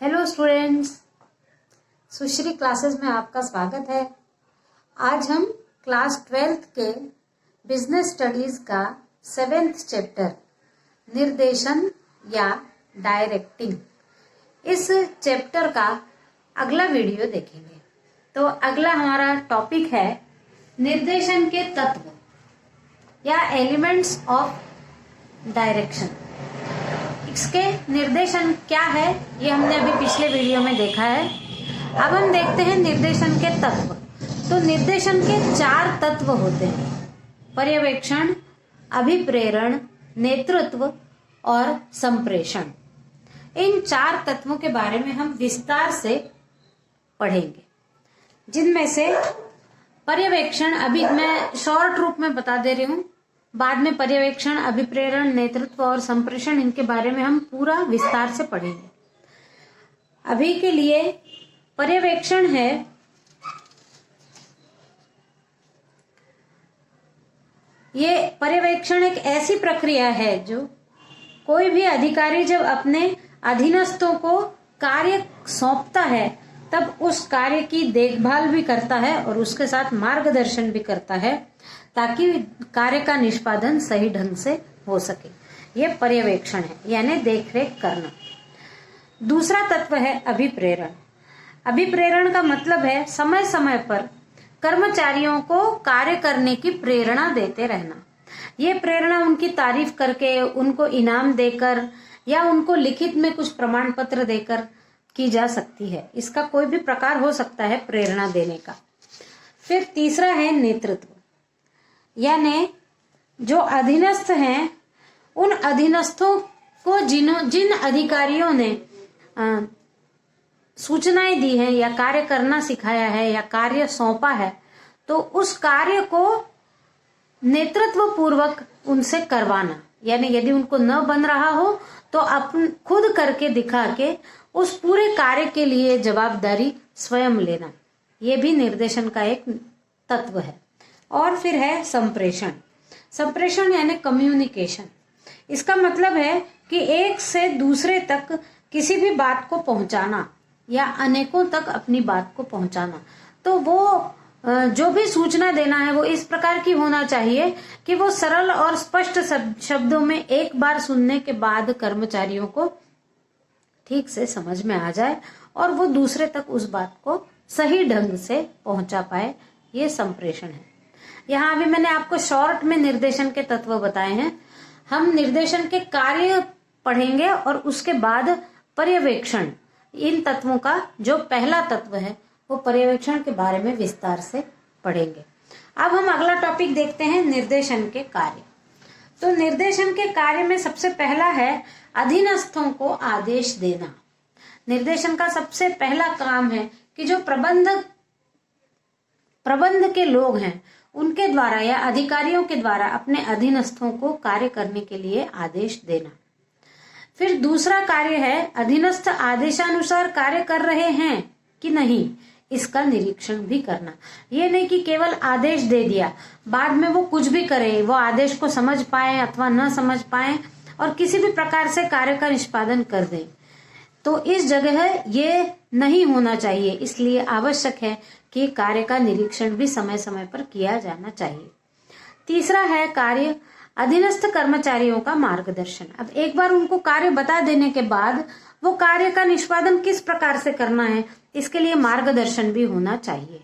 Hello students, सुश्री classes में आपका स्वागत है। आज हम क्लास 12th के बिजनेस स्टडीज का 7th चैप्टर निर्देशन या डायरेक्टिंग, इस चैप्टर का अगला वीडियो देखेंगे। तो अगला हमारा टॉपिक है निर्देशन के तत्व या एलिमेंट्स ऑफ डायरेक्शन। इसके निर्देशन क्या है ये हमने अभी पिछले वीडियो में देखा है। अब हम देखते हैं निर्देशन के तत्व। तो निर्देशन के 4 तत्व होते हैं: पर्यवेक्षण, अभिप्रेरण, नेतृत्व और संप्रेषण। इन 4 तत्वों के बारे में हम विस्तार से पढ़ेंगे, जिनमें से पर्यवेक्षण अभी मैं शॉर्ट रूप में बता दे रही हूं, बाद में पर्यवेक्षण, अभिप्रेरण, नेतृत्व और संप्रेषण, इनके बारे में हम पूरा विस्तार से पढ़ेंगे। अभी के लिए पर्यवेक्षण है ये पर्यवेक्षण एक ऐसी प्रक्रिया है जो कोई भी अधिकारी जब अपने अधीनस्थों को कार्य सौंपता है तब उस कार्य की देखभाल भी करता है और उसके साथ मार्गदर्शन भी करता है ताकि कार्य का निष्पादन सही ढंग से हो सके। यह पर्यवेक्षण है, यानी देखरेख करना। दूसरा तत्व है अभिप्रेरण। अभिप्रेरण का मतलब है समय समय पर कर्मचारियों को कार्य करने की प्रेरणा देते रहना। ये प्रेरणा उनकी तारीफ करके, उनको इनाम देकर या उनको लिखित में कुछ प्रमाण पत्र देकर की जा सकती है। इसका कोई भी प्रकार हो सकता है प्रेरणा देने का। फिर तीसरा है नेतृत्व, यानी जो अधीनस्थ हैं उन अधीनस्थों को जिन अधिकारियों ने सूचनाएं दी हैं या कार्य करना सिखाया है या कार्य सौंपा है, तो उस कार्य को नेतृत्व पूर्वक उनसे करवाना। यानी यदि उनको न बन रहा हो तो अपन खुद करके दिखा के उस पूरे कार्य के लिए जवाबदारी स्वयं लेना। यह भी निर्देशन का एक तत्व है। और फिर है संप्रेषण। संप्रेषण यानी कम्युनिकेशन। इसका मतलब है कि एक से दूसरे तक किसी भी बात को पहुंचाना या अनेकों तक अपनी बात को पहुंचाना। तो वो जो भी सूचना देना है वो इस प्रकार की होना चाहिए कि वो सरल और स्पष्ट शब्दों में एक बार सुनने के बाद कर्मचारियों को ठीक से समझ में आ जाए और वो दूसरे तक उस बात को सही ढंग से पहुंचा पाए। ये संप्रेषण है। यहाँ अभी मैंने आपको शॉर्ट में निर्देशन के तत्व बताए हैं। हम निर्देशन के कार्य पढ़ेंगे और उसके बाद पर्यवेक्षण, इन तत्वों का जो पहला तत्व है वो पर्यवेक्षण के बारे में विस्तार से पढ़ेंगे। अब हम अगला टॉपिक देखते हैं, निर्देशन के कार्य। तो निर्देशन के कार्य में सबसे पहला है अधीनस्थों को आदेश देना। निर्देशन का सबसे पहला काम है कि जो प्रबंध के लोग हैं उनके द्वारा या अधिकारियों के द्वारा अपने अधीनस्थों को कार्य करने के लिए आदेश देना। फिर दूसरा कार्य है अधीनस्थ आदेशानुसार कार्य कर रहे हैं कि नहीं, इसका निरीक्षण भी करना। ये नहीं कि केवल आदेश दे दिया, बाद में वो कुछ भी करे, वो आदेश को समझ पाए अथवा न समझ पाए और किसी भी प्रकार से कार्य का निष्पादन कर दें। तो इस जगह ये नहीं होना चाहिए। इसलिए आवश्यक है कि कार्य का निरीक्षण भी समय समय पर किया जाना चाहिए। तीसरा है कार्य अधीनस्थ कर्मचारियों का मार्गदर्शन। अब एक बार उनको कार्य बता देने के बाद वो कार्य का निष्पादन किस प्रकार से करना है, इसके लिए मार्गदर्शन भी होना चाहिए।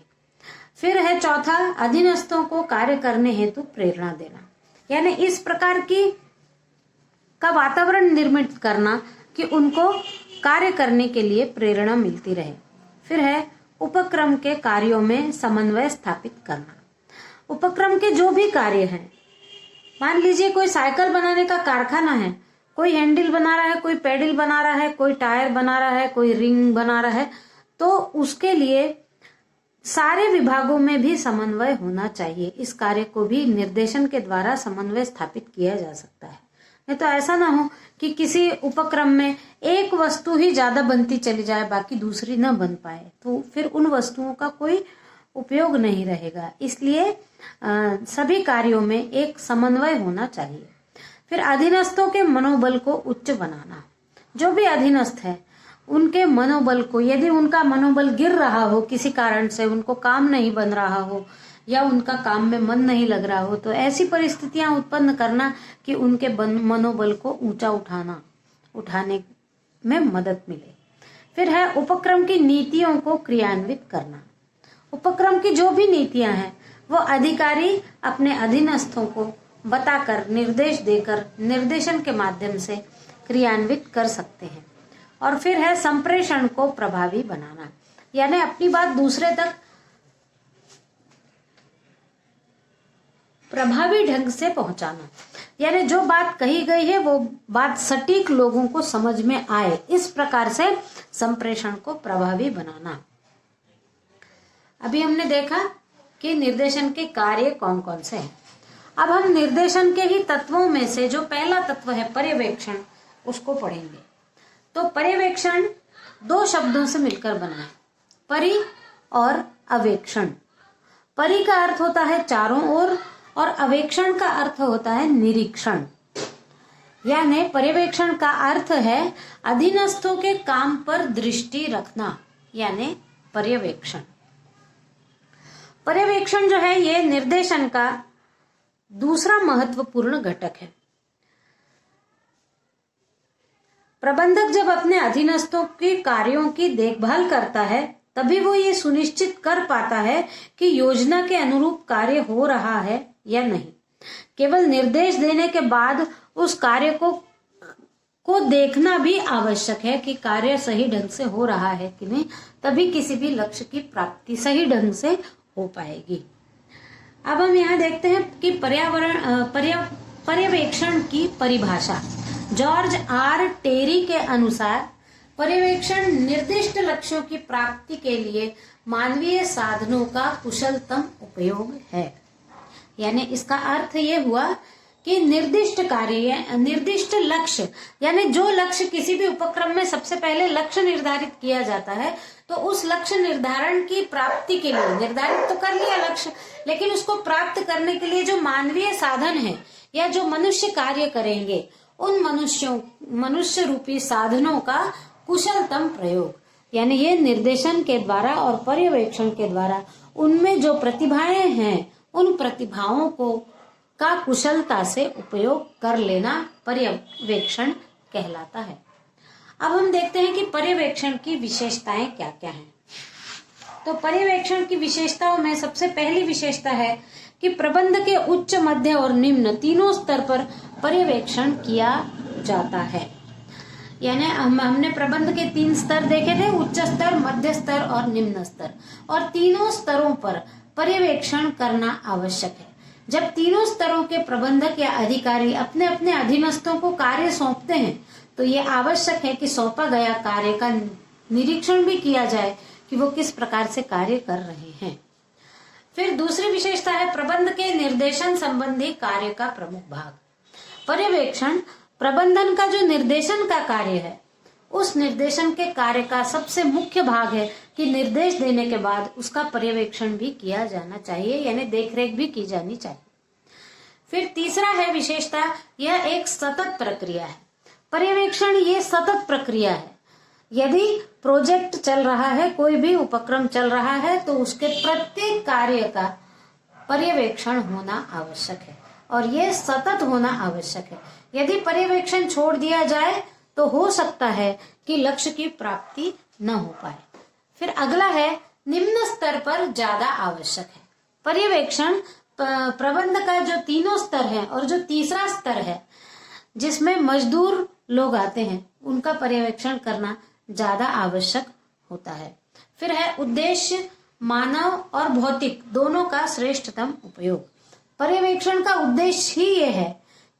फिर है चौथा, अधीनस्थों को कार्य करने हेतु प्रेरणा देना, यानी इस प्रकार का वातावरण निर्मित करना कि उनको कार्य करने के लिए प्रेरणा मिलती रहे। फिर है उपक्रम के कार्यों में समन्वय स्थापित करना। उपक्रम के जो भी कार्य हैं, मान लीजिए कोई साइकिल बनाने का कारखाना है, कोई हैंडल बना रहा है, कोई पैडल बना रहा है, कोई टायर बना रहा है, कोई रिंग बना रहा है, तो उसके लिए सारे विभागों में भी समन्वय होना चाहिए। इस कार्य को भी निर्देशन के द्वारा समन्वय स्थापित किया जा सकता है। नहीं तो ऐसा ना हो कि किसी उपक्रम में एक वस्तु ही ज्यादा बनती चली जाए, बाकी दूसरी न बन पाए, तो फिर उन वस्तुओं का कोई उपयोग नहीं रहेगा। इसलिए सभी कार्यों में एक समन्वय होना चाहिए। फिर अधीनस्थों के मनोबल को उच्च बनाना। जो भी अधीनस्थ है उनके मनोबल को, यदि उनका मनोबल गिर रहा हो किसी कारण से, उनको काम नहीं बन रहा हो या उनका काम में मन नहीं लग रहा हो, तो ऐसी परिस्थितियां उत्पन्न करना कि उनके मनोबल को ऊंचा उठाने में मदद मिले। फिर है उपक्रम की नीतियों को क्रियान्वित करना। उपक्रम की जो भी नीतियां हैं वो अधिकारी अपने अधीनस्थों को बताकर, निर्देश देकर, निर्देशन के माध्यम से क्रियान्वित कर सकते हैं। और फिर है संप्रेषण को प्रभावी बनाना, यानी अपनी बात दूसरे तक प्रभावी ढंग से पहुंचाना, यानी जो बात कही गई है वो बात सटीक लोगों को समझ में आए, इस प्रकार से संप्रेषण को प्रभावी बनाना। अभी हमने देखा कि निर्देशन के कार्य कौन कौन से हैं। अब हम निर्देशन के ही तत्वों में से जो पहला तत्व है पर्यवेक्षण, उसको पढ़ेंगे। तो पर्यवेक्षण दो शब्दों से मिलकर बना है, परि और अवेक्षण। परि का अर्थ होता है चारों ओर और अवेक्षण का अर्थ होता है निरीक्षण। यानी पर्यवेक्षण का अर्थ है अधीनस्थों के काम पर दृष्टि रखना, यानी पर्यवेक्षण। पर्यवेक्षण जो है ये निर्देशन का दूसरा महत्वपूर्ण घटक है। प्रबंधक जब अपने अधीनस्थों के कार्यों की देखभाल करता है तभी वो ये सुनिश्चित कर पाता है कि योजना के अनुरूप कार्य हो रहा है या नहीं। केवल निर्देश देने के बाद उस कार्य को देखना भी आवश्यक है कि कार्य सही ढंग से हो रहा है कि नहीं, तभी किसी भी लक्ष्य की प्राप्ति सही ढंग से हो पाएगी। अब हम यहाँ देखते हैं कि पर्यवेक्षण की परिभाषा। जॉर्ज आर टेरी के अनुसार पर्यवेक्षण निर्दिष्ट लक्ष्यों की प्राप्ति के लिए मानवीय साधनों का कुशलतम उपयोग है। यानी इसका अर्थ ये हुआ कि निर्दिष्ट कार्य, निर्दिष्ट लक्ष्य, यानी जो लक्ष्य किसी भी उपक्रम में सबसे पहले लक्ष्य निर्धारित किया जाता है, तो उस लक्ष्य निर्धारण की प्राप्ति के लिए निर्धारित तो कर लिया लक्ष्य, लेकिन उसको प्राप्त करने के लिए जो मानवीय साधन है या जो मनुष्य कार्य करेंगे, उन मनुष्य रूपी साधनों का कुशलतम प्रयोग, यानी ये निर्देशन के द्वारा और पर्यवेक्षण के द्वारा उनमें जो प्रतिभाएं हैं उन प्रतिभाओं को का कुशलता से उपयोग कर लेना पर्यवेक्षण कहलाता है। अब हम देखते हैं कि पर्यवेक्षण की विशेषताएं क्या क्या हैं। तो पर्यवेक्षण की विशेषताओं में सबसे पहली विशेषता है कि प्रबंध के उच्च, मध्य और निम्न तीनों स्तर पर पर्यवेक्षण किया जाता है। यानी हमने प्रबंध के 3 स्तर देखे थे, उच्च स्तर, मध्य स्तर और निम्न स्तर, और तीनों स्तरों पर पर्यवेक्षण करना आवश्यक है। जब तीनों स्तरों के प्रबंधक या अधिकारी अपने अपने अधीनस्थों को कार्य सौंपते हैं तो ये आवश्यक है कि सौंपा गया कार्य का निरीक्षण भी किया जाए कि वो किस प्रकार से कार्य कर रहे हैं। फिर दूसरी विशेषता है प्रबंध के निर्देशन संबंधी कार्य का प्रमुख भाग। पर्यवेक्षण प्रबंधन का जो निर्देशन का कार्य है, उस निर्देशन के कार्य का सबसे मुख्य भाग है कि निर्देश देने के बाद उसका पर्यवेक्षण भी किया जाना चाहिए, यानी देखरेख भी की जानी चाहिए। फिर तीसरा है विशेषता, यह एक सतत प्रक्रिया है। पर्यवेक्षण ये सतत प्रक्रिया है। यदि प्रोजेक्ट चल रहा है, कोई भी उपक्रम चल रहा है, तो उसके प्रत्येक कार्य का पर्यवेक्षण होना आवश्यक है और ये सतत होना आवश्यक है। यदि पर्यवेक्षण छोड़ दिया जाए तो हो सकता है कि लक्ष्य की प्राप्ति न हो पाए। फिर अगला है निम्न स्तर पर ज्यादा आवश्यक है। पर्यवेक्षण प्रबंध का जो तीनों स्तर है और जो तीसरा स्तर है जिसमें मजदूर लोग आते हैं, उनका पर्यवेक्षण करना ज्यादा आवश्यक होता है। फिर है उद्देश्य, मानव और भौतिक दोनों का श्रेष्ठतम उपयोग। पर्यवेक्षण का उद्देश्य ही ये है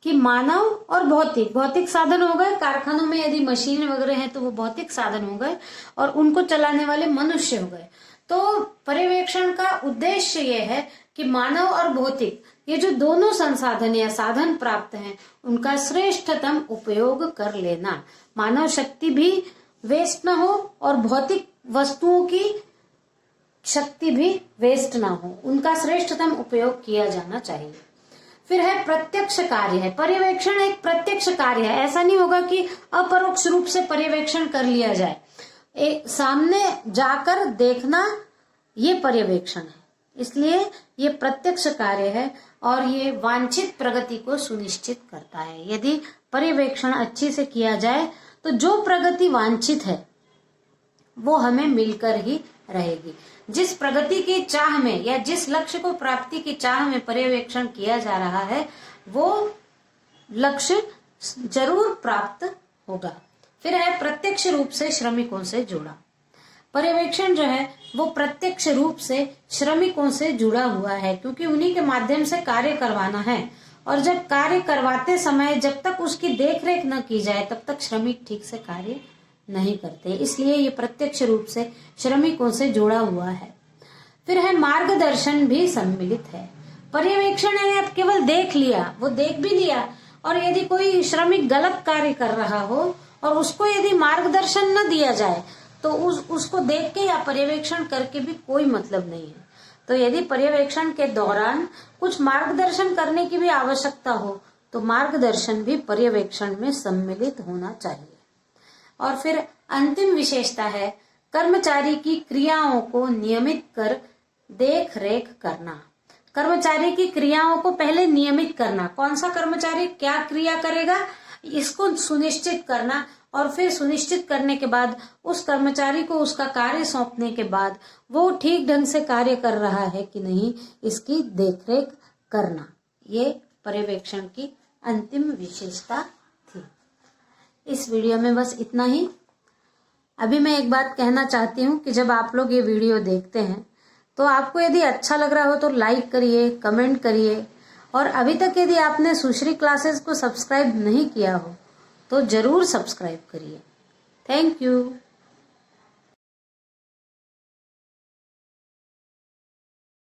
कि मानव और भौतिक साधन हो गए, कारखानों में यदि मशीन वगैरह हैं तो वो भौतिक साधन हो गए, और उनको चलाने वाले मनुष्य हो गए। तो पर्यवेक्षण का उद्देश्य ये है कि मानव और भौतिक ये जो दोनों संसाधन या साधन प्राप्त हैं उनका श्रेष्ठतम उपयोग कर लेना। मानव शक्ति भी वेस्ट ना हो और भौतिक वस्तुओं की शक्ति भी वेस्ट ना हो, उनका श्रेष्ठतम उपयोग किया जाना चाहिए। फिर है प्रत्यक्ष कार्य है। पर्यवेक्षण एक प्रत्यक्ष कार्य है। ऐसा नहीं होगा कि अपरोक्ष रूप से पर्यवेक्षण कर लिया जाए। सामने जाकर देखना, ये पर्यवेक्षण है। इसलिए ये प्रत्यक्ष कार्य है और ये वांछित प्रगति को सुनिश्चित करता है। यदि पर्यवेक्षण अच्छे से किया जाए तो जो प्रगति वांछित है वो हमें मिलकर ही रहेगी। जिस प्रगति की चाह में या जिस लक्ष्य को प्राप्ति की चाह में पर्यवेक्षण किया जा रहा है वो लक्ष्य जरूर प्राप्त होगा। फिर है प्रत्यक्ष रूप से श्रमिकों से जुड़ा। पर्यवेक्षण जो है वो प्रत्यक्ष रूप से श्रमिकों से जुड़ा हुआ है, क्योंकि उन्हीं के माध्यम से कार्य करवाना है। और जब कार्य करवाते समय जब तक उसकी देखरेख न की जाए तब तक श्रमिक ठीक से कार्य नहीं करते। इसलिए ये प्रत्यक्ष रूप से श्रमिकों से जुड़ा हुआ है। फिर है मार्गदर्शन भी सम्मिलित है। पर्यवेक्षण है अब केवल देख लिया, वो देख भी लिया, और यदि कोई श्रमिक गलत कार्य कर रहा हो और उसको यदि मार्गदर्शन न दिया जाए तो उसको देख के या पर्यवेक्षण करके भी कोई मतलब नहीं है। तो यदि पर्यवेक्षण के दौरान कुछ मार्गदर्शन करने की भी आवश्यकता हो तो मार्गदर्शन भी पर्यवेक्षण में सम्मिलित होना चाहिए। और फिर अंतिम विशेषता है कर्मचारी की क्रियाओं को नियमित कर देख रेख करना। कर्मचारी की क्रियाओं को पहले नियमित करना, कौन सा कर्मचारी क्या क्रिया करेगा इसको सुनिश्चित करना, और फिर सुनिश्चित करने के बाद उस कर्मचारी को उसका कार्य सौंपने के बाद वो ठीक ढंग से कार्य कर रहा है कि नहीं इसकी देखरेख करना। ये पर्यवेक्षण की अंतिम विशेषता थी। इस वीडियो में बस इतना ही। अभी मैं एक बात कहना चाहती हूँ कि जब आप लोग ये वीडियो देखते हैं तो आपको यदि अच्छा लग रहा हो तो लाइक करिए, कमेंट करिए, और अभी तक यदि आपने सुश्री क्लासेस को सब्सक्राइब नहीं किया हो तो जरूर सब्सक्राइब करिए। Thank you.